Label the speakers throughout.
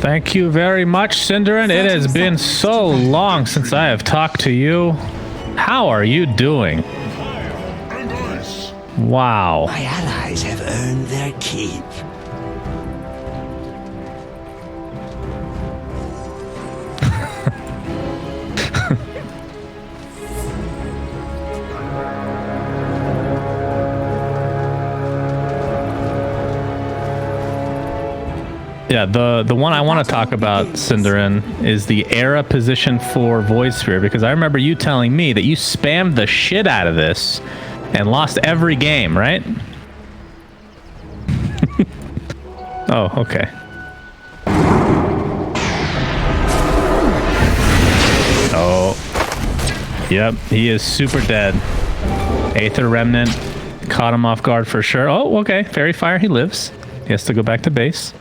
Speaker 1: Thank you very much, Cinderin. It has been so long since I have talked to you. How are you doing? Wow.
Speaker 2: My allies have earned their keep.
Speaker 1: Yeah, the one I want to talk about, Cinderin, is the era position for Void Sphere, because I remember you telling me that you spammed the shit out of this and lost every game, right? Oh, okay. Oh. Yep, he is super dead. Aether Remnant caught him off guard for sure. Oh, okay. Fairy Fire, he lives. He has to go back to base.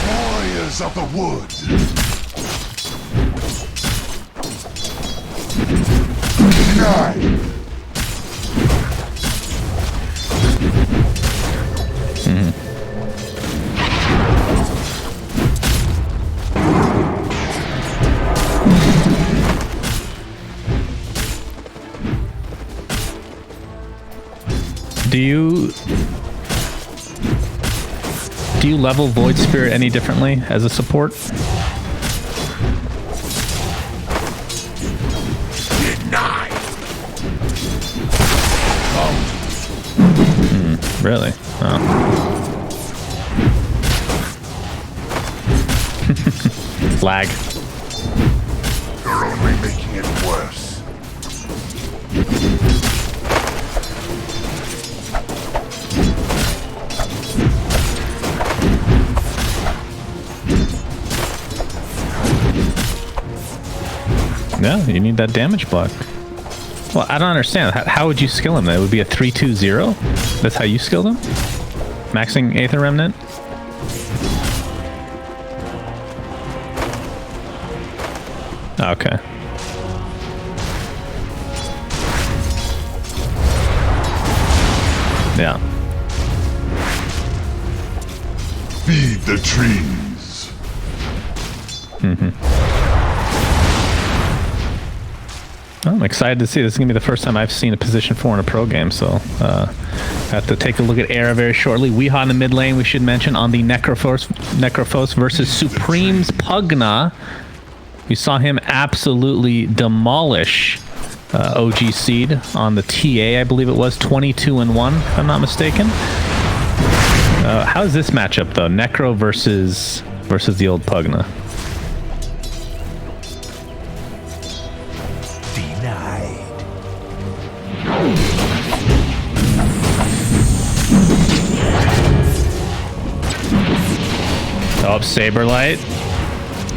Speaker 3: Warriors of the wood. Denied.
Speaker 1: Do you level Void Spirit any differently as a support?
Speaker 3: Denied.
Speaker 1: Really? Oh. Lag.
Speaker 3: You're only making it worse.
Speaker 1: Yeah, you need that damage block. Well, I don't understand. How would you skill him? That would be a 3-2-0? That's how you skilled him? Maxing Aether Remnant? Okay. Yeah.
Speaker 3: Feed the trees.
Speaker 1: I'm excited to see. This is going to be the first time I've seen a position 4 in a pro game, so I have to take a look at Era very shortly. Weehaw in the mid lane, we should mention, on the Necrophos versus Supreme's Pugna. We saw him absolutely demolish OG Seed on the TA, I believe it was, 22-1, if I'm not mistaken. How's this matchup, though? Necro versus the old Pugna. Oh, Saberlight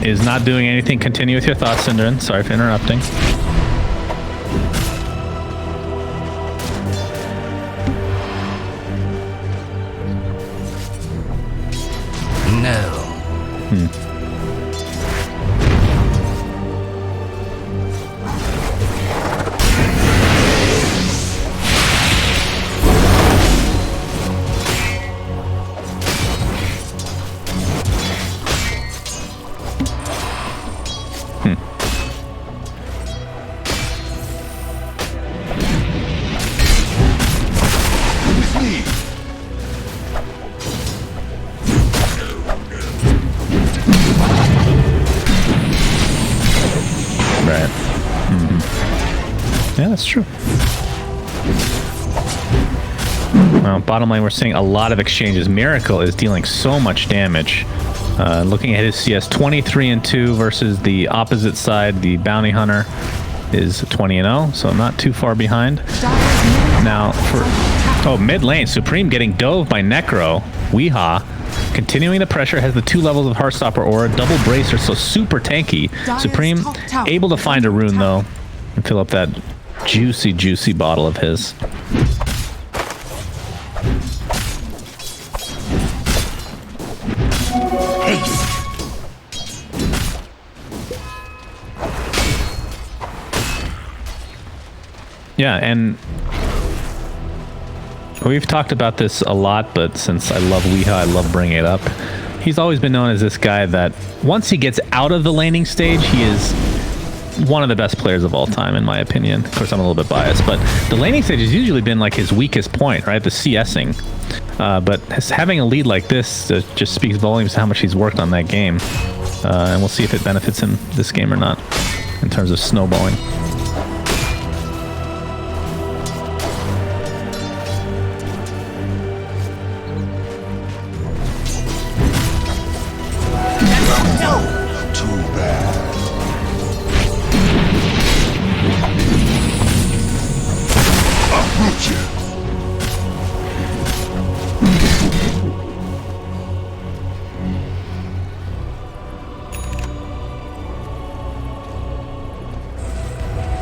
Speaker 1: is not doing anything. Continue with your thoughts, Cinderin. Sorry for interrupting.
Speaker 2: No.
Speaker 1: Yeah, that's true. Well, bottom line, we're seeing a lot of exchanges. Miracle is dealing so much damage. Looking at his CS, 23-2 versus the opposite side. The Bounty Hunter is 20-0, so not too far behind. Now, for mid lane, Supreme getting dove by Necro. Weehaw continuing the pressure, has the 2 levels of Heartstopper Aura, double bracer, so super tanky. Supreme able to find a rune though and fill up that juicy, juicy bottle of his. Yeah, and we've talked about this a lot, but since I love Weeha, I love bringing it up. He's always been known as this guy that once he gets out of the laning stage, he is one of the best players of all time, in my opinion. Of course, I'm a little bit biased, but the laning stage has usually been like his weakest point, right? The CSing. But having a lead like this just speaks volumes to how much he's worked on that game. And we'll see if it benefits him this game or not in terms of snowballing.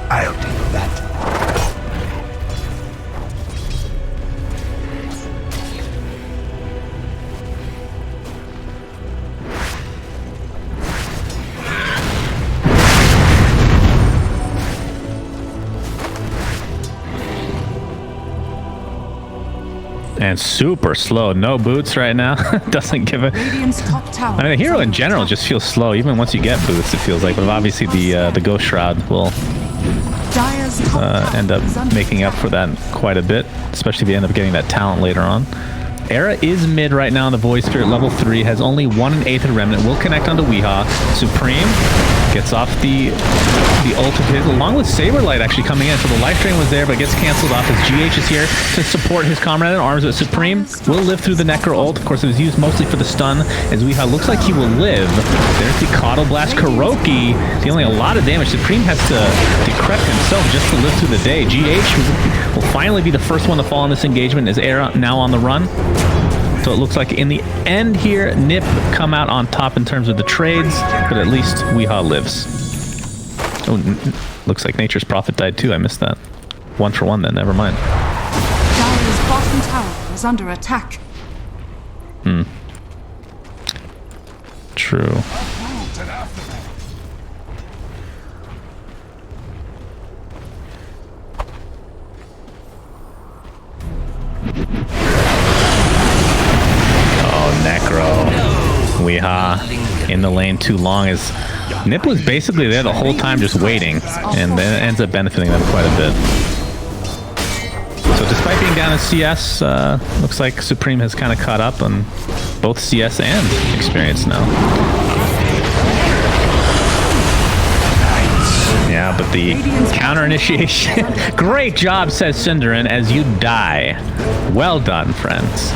Speaker 2: I'll do that.
Speaker 1: And super slow. No boots right now. Doesn't give a... I mean, the hero in general just feels slow. Even once you get boots, it feels like. But obviously the Ghost Shroud will end up making up for that quite a bit. Especially if you end up getting that talent later on. Era is mid right now in the Void Spirit, level 3. Has only 1 1/8 of Remnant. Will connect onto Weeha. Supreme gets off the ult of his, along with Saberlight actually coming in. So the life drain was there, but gets canceled off as GH is here to support his comrade in arms. But Supreme will live through the Necro ult. Of course, it was used mostly for the stun, as Weeha looks like he will live. There's the Coddle Blast. Kuroki dealing a lot of damage. Supreme has to decrep himself just to live through the day. GH will finally be the first one to fall in this engagement, as Era now on the run. So it looks like in the end here, Nip come out on top in terms of the trades, but at least Weeha lives. Oh, looks like Nature's Prophet died too. I missed that. 1 for 1 then, never mind.
Speaker 4: Dire's bottom tower is under attack.
Speaker 1: True. Necro. Weeha in the lane too long, as Nip was basically there the whole time just waiting, and then it ends up benefiting them quite a bit. So despite being down in CS, looks like Supreme has kind of caught up on both CS and experience now. Yeah, but the counter initiation. Great job, says Cinderin, as you die. Well done, friends.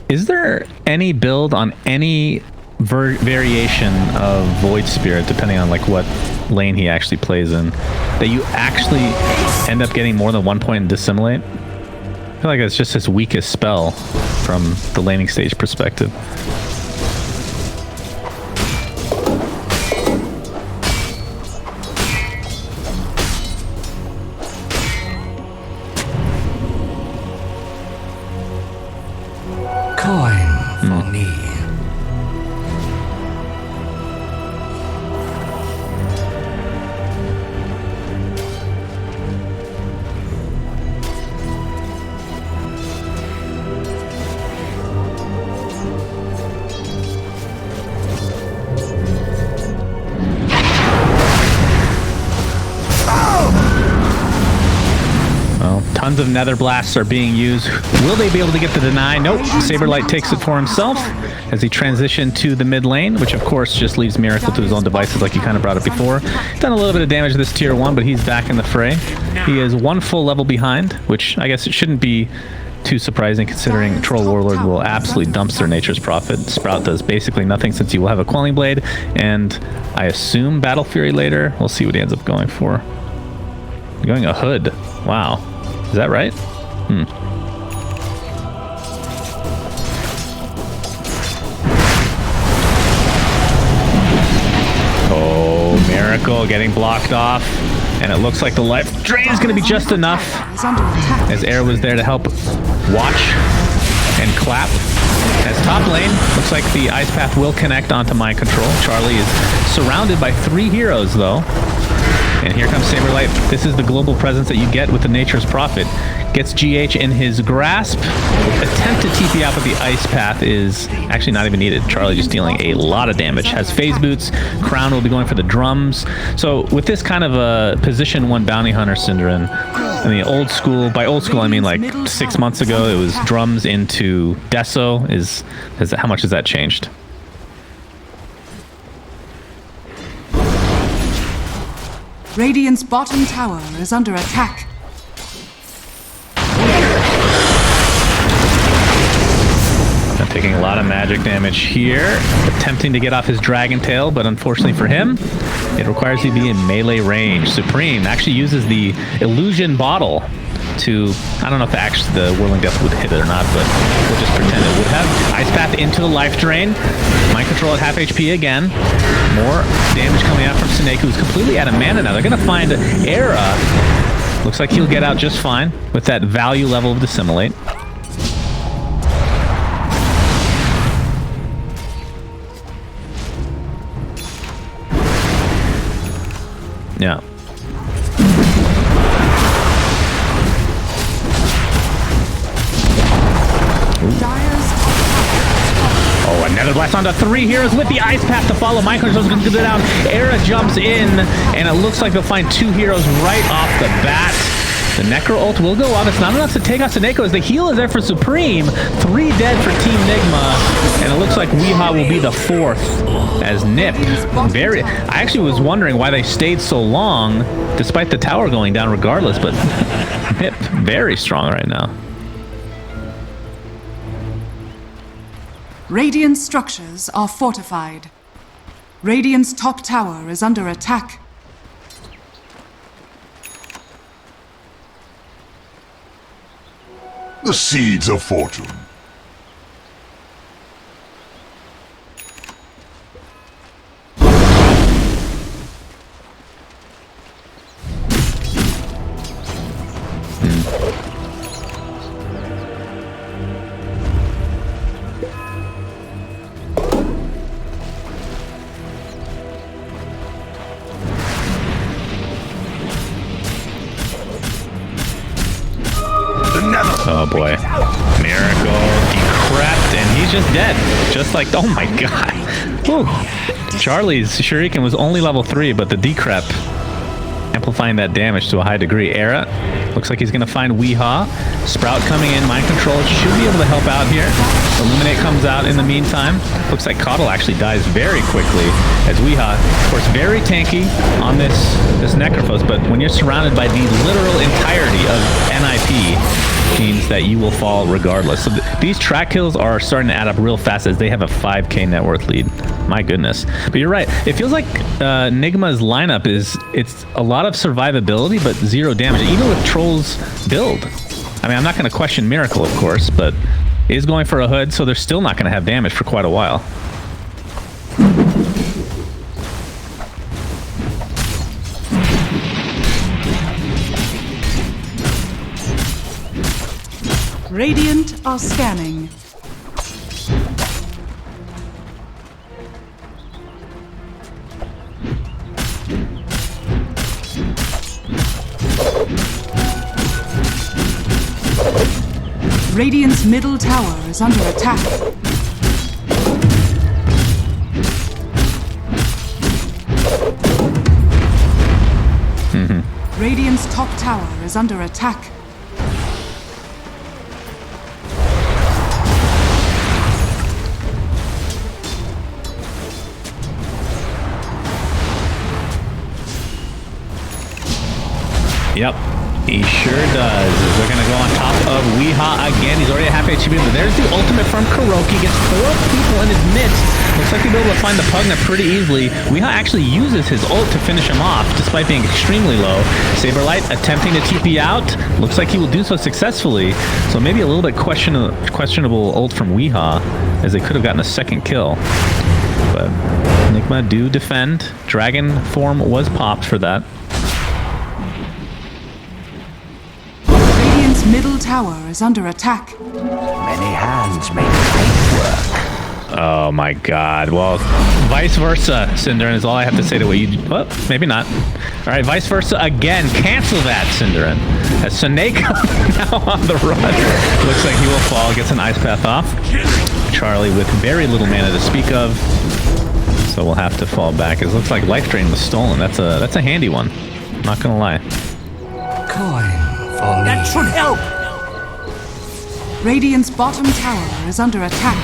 Speaker 1: Is there any build on any variation of Void Spirit, depending on like what lane he actually plays in, that you actually end up getting more than 1 point in Dissimulate? I feel like it's just his weakest spell from the laning stage perspective.
Speaker 2: Coin for me.
Speaker 1: Tons of Nether Blasts are being used. Will they be able to get the deny? Nope. Saberlight takes it for himself as he transitioned to the mid lane, which of course just leaves Miracle to his own devices like he kind of brought it before. Done a little bit of damage to this tier 1, but he's back in the fray. He is 1 full level behind, which I guess it shouldn't be too surprising considering Troll Warlord will absolutely dumpster Nature's Prophet. Sprout does basically nothing since he will have a Quelling Blade, and I assume Battle Fury later. We'll see what he ends up going for. Going a Hood. Wow. Is that right? Oh, Miracle getting blocked off. And it looks like the life drain is going to be just enough, as Air was there to help watch and clap. As top lane, looks like the Ice Path will connect onto Mind Control. Charlie is surrounded by 3 heroes, though. And here comes Saberlight. This is the global presence that you get with the Nature's Prophet. Gets GH in his grasp. Attempt to TP out, but the Ice Path is actually not even needed. Charlie just dealing a lot of damage. Has Phase Boots. Crown will be going for the drums. So with this kind of a position 1 bounty hunter, Synderen, I mean, old school, by old school I mean like 6 months ago, it was drums into Deso. How much has that changed?
Speaker 4: Radiant's bottom tower is under attack.
Speaker 1: Taking a lot of magic damage here. Attempting to get off his Dragon Tail, but unfortunately for him, it requires you to be in melee range. Supreme actually uses the Illusion Bottle to, I don't know if actually the Whirling Death would hit it or not, but we'll just pretend it would have. Ice Path into the life drain. Mind Control at half HP again. More damage coming out from Snake, who's completely out of mana now. They're going to find Era. Looks like he'll get out just fine with that value level of Dissimilate. Yeah. Oh, another blast onto 3 heroes with the Ice Path to follow. Mind Control's going to go down. Era jumps in, and it looks like they'll find 2 heroes right off the bat. The Necro ult will go off. It's not enough to take out Seneko as the heal is there for Supreme. 3 dead for Team Nigma, and it looks like Weehaw will be the 4th as Nip. I actually was wondering why they stayed so long despite the tower going down regardless, but Nip very strong right now.
Speaker 4: Radiant structures are fortified. Radiant's top tower is under attack.
Speaker 3: The seeds of fortune.
Speaker 1: Oh boy. Miracle, decrept, and he's just dead. Just like, oh my god. Whew. Charlie's Shuriken was only level 3, but the decrep amplifying that damage to a high degree. Era looks like he's going to find Weehaw. Sprout coming in. Mind Control should be able to help out here. Illuminate comes out in the meantime. Looks like Coddle actually dies very quickly as Weehaw, of course, very tanky on this Necrophos, but when you're surrounded by the literal entirety of NIP, means that you will fall regardless. So these track kills are starting to add up real fast as they have a 5k net worth lead. My goodness. But you're right. It feels like Nigma's lineup it's a lot of survivability, but 0 damage, even with Troll's build. I mean, I'm not going to question Miracle, of course, but is going for a Hood, so they're still not going to have damage for quite a while.
Speaker 4: Radiant are scanning. Radiant's middle tower is under attack. Radiant's top tower is under attack.
Speaker 1: Yep. He sure does. They're going to go on top of Weehaw again. He's already at half HP, but there's the ultimate from Kuroki. Gets 4 people in his midst. Looks like he'll be able to find the Pugna pretty easily. Weehaw actually uses his ult to finish him off, despite being extremely low. Saberlight attempting to TP out. Looks like he will do so successfully. So maybe a little bit questionable ult from Weehaw, as they could have gotten a second kill. But Nigma do defend. Dragon form was popped for that.
Speaker 4: Radiant's middle tower is under attack.
Speaker 2: Many hands make light work.
Speaker 1: Oh my god. Well, vice versa, Cinderin, is all I have to say to what you... Well, maybe not. Alright, vice versa again. Cancel that, Cinderin. As Seneko now on the run. Looks like he will fall. Gets an ice path off. Charlie with very little mana to speak of. So we'll have to fall back. It looks like Life Drain was stolen. That's a handy one. Not gonna lie.
Speaker 2: Coin for me. That should help.
Speaker 4: Radiant's bottom tower is under attack.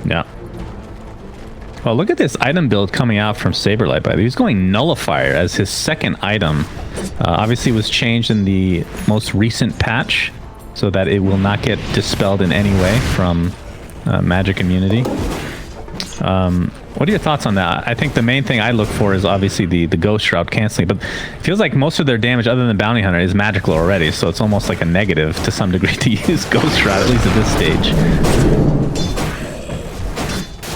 Speaker 1: Yeah. Oh, look at this item build coming out from Saberlight, by the way. He's going Nullifier as his second item. Obviously was changed in the most recent patch so that it will not get dispelled in any way from magic immunity. What are your thoughts on that? I think the main thing I look for is obviously the Ghost Shroud canceling, but it feels like most of their damage other than Bounty Hunter is magical already, so it's almost like a negative to some degree to use Ghost Shroud, at least at this stage.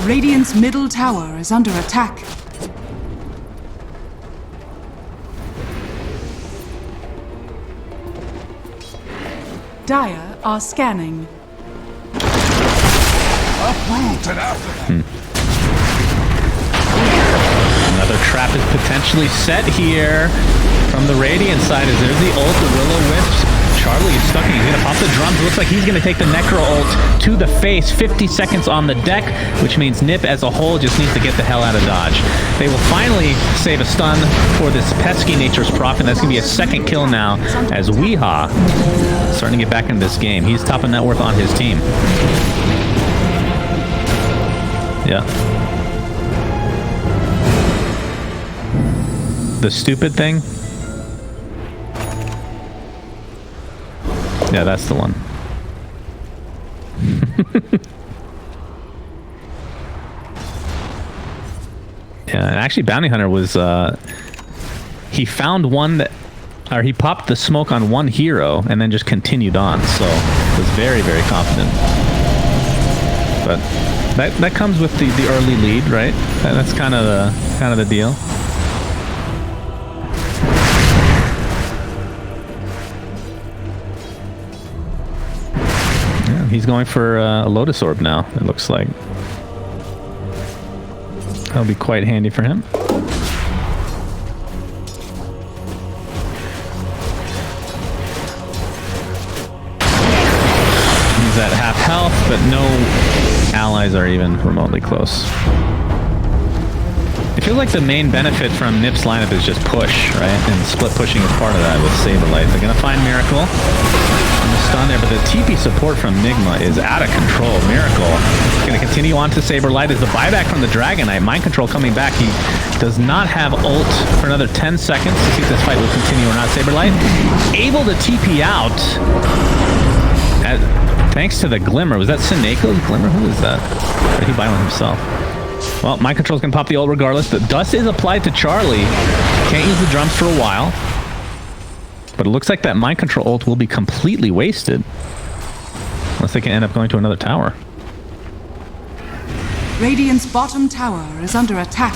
Speaker 4: Radiant's middle tower is under attack. Dire are scanning.
Speaker 3: Uproot and after.
Speaker 1: Another trap is potentially set here from the Radiant side as there's the ult, the Will-O-Wisp. Charlie is stuck. He's going to pop the drums. Looks like he's going to take the Necro ult to the face. 50 seconds on the deck, which means Nip as a whole just needs to get the hell out of dodge. They will finally save a stun for this pesky Nature's Prophet. That's going to be a second kill now as Weehaw starting to get back into this game. He's top of net worth on his team. Yeah. The stupid thing? Yeah, that's the one. Yeah, and actually Bounty Hunter was, he found one that, or he popped the smoke on one hero and then just continued on, so was very, very confident. But that comes with the early lead, right? That's kind of the deal. He's going for a Lotus Orb now, it looks like. That'll be quite handy for him. He's at half health, but no allies are even remotely close. It feels like the main benefit from Nip's lineup is just push, right? And split pushing is part of that with Saberlight. They're going to find Miracle. Stun there, but the TP support from Nigma is out of control. Miracle going to continue on to Saberlight as the buyback from the Dragon Knight. Mind Control coming back. He does not have ult for another 10 seconds to see if this fight will continue or not. Saberlight able to TP out thanks to the Glimmer. Was that Seneco's Glimmer? Who is that? Or did he buy one himself? Well, Mind Control's going to pop the ult regardless. The dust is applied to Charlie. Can't use the drums for a while. But it looks like that Mind Control ult will be completely wasted. Unless they can end up going to another tower.
Speaker 4: Radiant's bottom tower is under attack.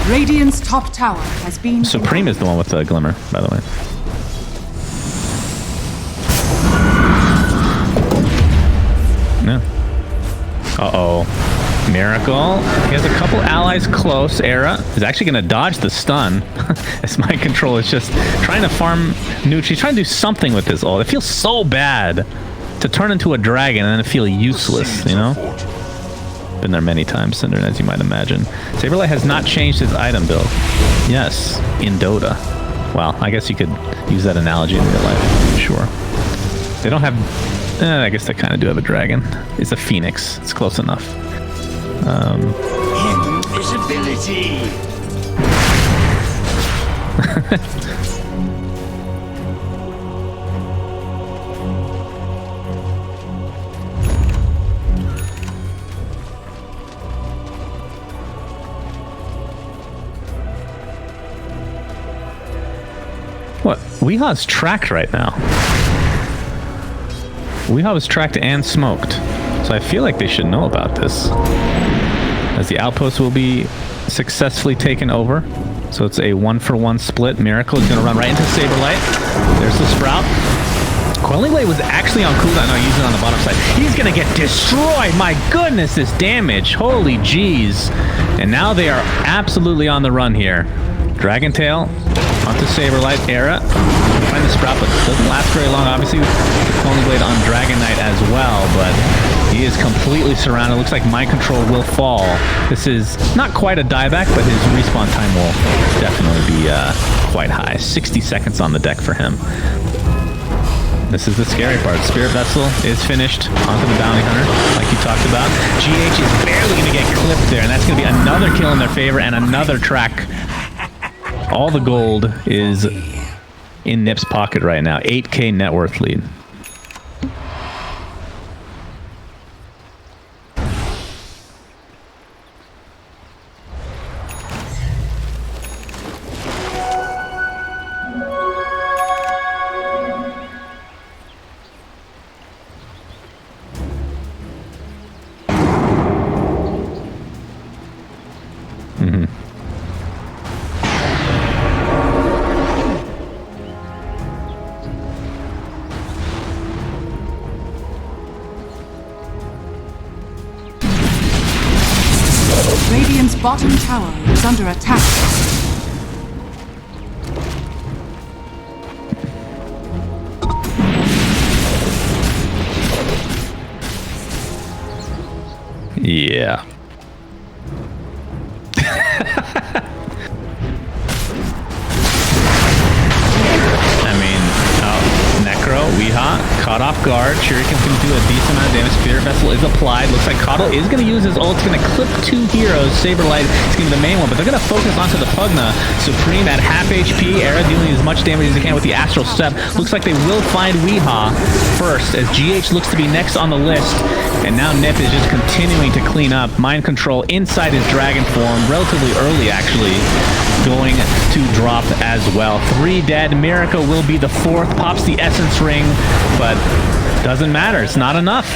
Speaker 4: Radiant's top tower has been...
Speaker 1: Supreme is the one with the Glimmer, by the way. Yeah. Uh-oh. Miracle. He has a couple allies close. Era is actually going to dodge the stun. As Mind Control is just trying to farm Nooch. He's trying to do something with this ult. It feels so bad to turn into a dragon and then feel useless, you know? Been there many times, Cinder, as you might imagine. Saberlight has not changed his item build. Yes, in Dota. Well, I guess you could use that analogy in real life. Sure. They don't have... I guess they kind of do have a dragon. It's a phoenix. It's close enough.
Speaker 2: Invisibility.
Speaker 1: What? Weeha's tracked right now. Weeha was tracked and smoked. So I feel like they should know about this. As the outpost will be successfully taken over. So it's a 1-for-1 split. Miracle is going to run right into Saberlight. There's the Sprout. Quelling Blade was actually on cooldown. No, using it on the bottom side. He's going to get destroyed. My goodness, this damage. Holy jeez. And now they are absolutely on the run here. Dragon Tail onto Saberlight. Era. Find the Sprout, but it doesn't last very long. Obviously, the Quelling Blade on Dragon Knight as well, but he is completely surrounded. Looks like Mind Control will fall. This is not quite a dieback, but his respawn time will definitely be quite high. 60 seconds on the deck for him. This is the scary part. Spirit Vessel is finished onto the Bounty Hunter, like you talked about. GH is barely going to get clipped there, and that's going to be another kill in their favor and another track. All the gold is in Nip's pocket right now. 8K net worth lead.
Speaker 4: Radiant's bottom tower is under attack.
Speaker 1: Yeah. I mean, Necro, Weeha, caught off guard. Shuriken's going to do a decent amount of damage. Spirit Vessel is applied. Looks like Coddle is going to use his ult. He's going to clip two heroes. Saberlight is going to be the main one, but they're going to focus onto the Pugna. Supreme at half HP. Era dealing as much damage as he can with the Astral Step. Looks like they will find Weeha first, as GH looks to be next on the list. And now Nip is just continuing to clean up. Mind Control inside his dragon form, relatively early actually, going to drop as well. 3 dead. Miracle will be the 4th. Pops the Essence Ring, but doesn't matter. It's not enough.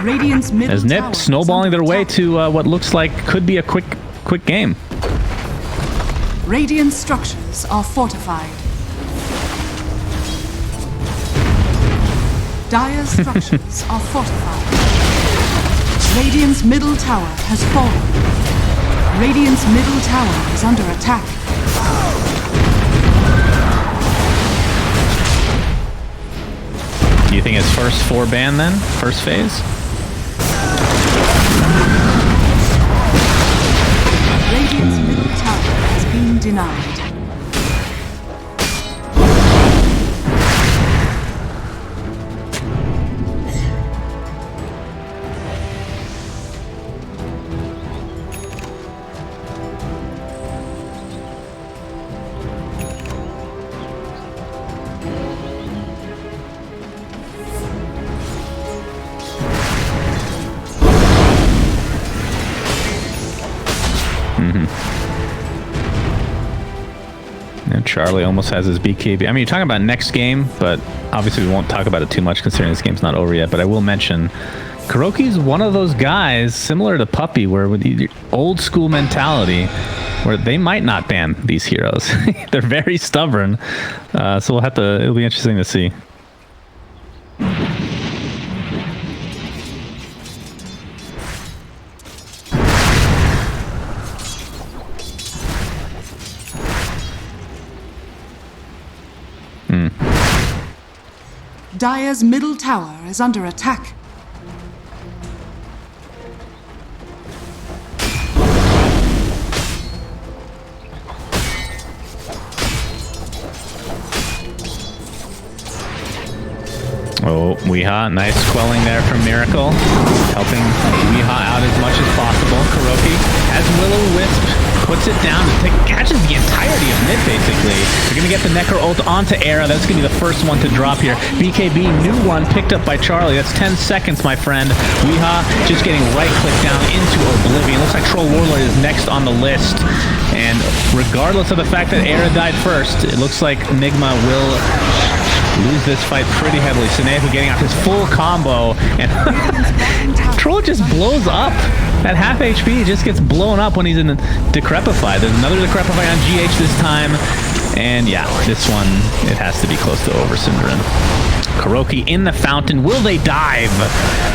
Speaker 4: Radiant's middle
Speaker 1: As Nip
Speaker 4: tower
Speaker 1: snowballing
Speaker 4: is
Speaker 1: their
Speaker 4: under
Speaker 1: way
Speaker 4: attack.
Speaker 1: to what looks like could be a quick game.
Speaker 4: Radiant structures are fortified. Dire structures are fortified. Radiant's middle tower has fallen. Radiant's middle tower is under attack.
Speaker 1: Do you think it's first 4 ban then? First phase?
Speaker 4: Radiant's middle tower has been denied.
Speaker 1: And Charlie almost has his BKB. I mean, you're talking about next game, but obviously we won't talk about it too much considering this game's not over yet. But I will mention, Kuroki's one of those guys, similar to Puppy, where with the old school mentality, where they might not ban these heroes. They're very stubborn. So we'll have to, it'll be interesting to see.
Speaker 4: Dire's middle tower is under attack.
Speaker 1: Oh, Weeha, nice quelling there from Miracle. Helping Weeha out as much as possible. Kuroki, as Will-O-Wisp puts it down, catches the entirety of mid, basically. They're going to get the Necro ult onto Era. That's going to be the first one to drop here. BKB, new one, picked up by Charlie. That's 10 seconds, my friend. Weeha just getting right-clicked down into Oblivion. Looks like Troll Warlord is next on the list. And regardless of the fact that Era died first, it looks like Nigma will lose this fight pretty heavily. Seneca getting out his full combo, and Troll just blows up at half HP. He just gets blown up when he's in the Decrepify. There's another Decrepify on GH this time, and yeah, this one, it has to be close to over, Synderen. Kuroki in the fountain. Will they dive?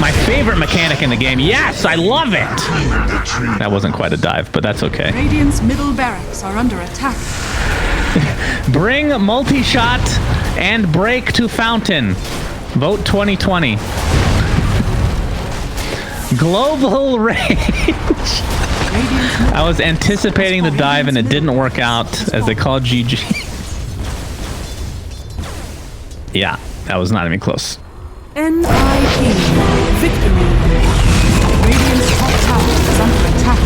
Speaker 1: My favorite mechanic in the game. Yes, I love it! That wasn't quite a dive, but that's okay.
Speaker 4: Radiant's middle barracks are under attack.
Speaker 1: Bring multi-shot and break to fountain. Vote 2020. Global range. I was anticipating the dive and it didn't work out, as they call GG. Yeah, that was not even close.
Speaker 4: NIP. Victory. Radiant's top tower is under attack.